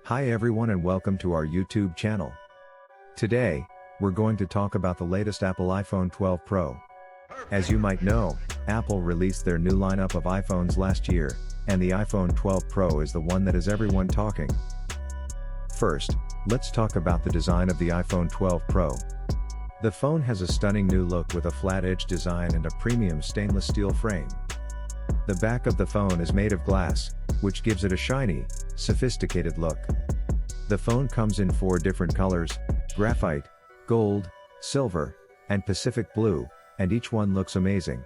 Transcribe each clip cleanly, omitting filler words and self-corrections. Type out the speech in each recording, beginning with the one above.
Hi everyone and welcome to our YouTube channel. Today, we're going to talk about the latest Apple iPhone 12 Pro. As you might know, Apple released their new lineup of iPhones last year, and the iPhone 12 Pro is the one that has everyone talking. First, let's talk about the design of the iPhone 12 Pro. The phone has a stunning new look with a flat-edge design and a premium stainless steel frame. The back of the phone is made of glass, which gives it a shiny, sophisticated look. The phone comes in 4 different colors: graphite, gold, silver, and Pacific blue, and each one looks amazing.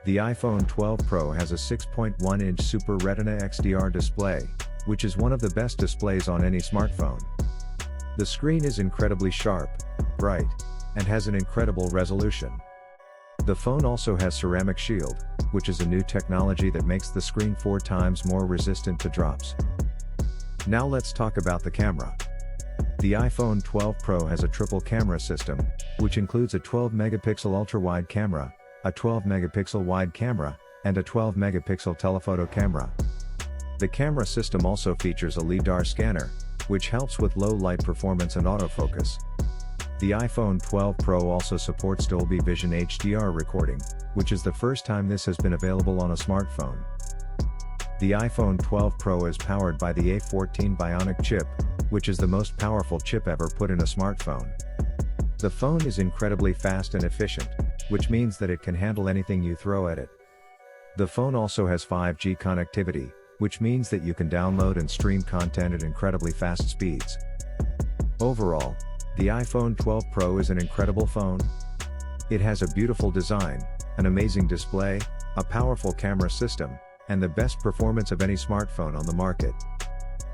The iPhone 12 Pro has a 6.1-inch Super Retina XDR display, which is one of the best displays on any smartphone. The screen is incredibly sharp, bright, and has an incredible resolution. The phone also has ceramic shield, which is a new technology that makes the screen 4 times more resistant to drops. Now let's talk about the camera. The iPhone 12 Pro has a triple camera system, which includes a 12-megapixel ultra-wide camera, a 12-megapixel wide camera, and a 12-megapixel telephoto camera. The camera system also features a LiDAR scanner, which helps with low light performance and autofocus. The iPhone 12 Pro also supports Dolby Vision HDR recording, which is the first time this has been available on a smartphone. The iPhone 12 Pro is powered by the A14 Bionic chip, which is the most powerful chip ever put in a smartphone. The phone is incredibly fast and efficient, which means that it can handle anything you throw at it. The phone also has 5G connectivity, which means that you can download and stream content at incredibly fast speeds. Overall, the iPhone 12 Pro is an incredible phone. It has a beautiful design, an amazing display, a powerful camera system, and the best performance of any smartphone on the market.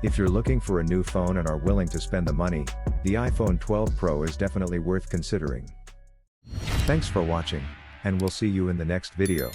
If you're looking for a new phone and are willing to spend the money, the iPhone 12 Pro is definitely worth considering. Thanks for watching, and we'll see you in the next video.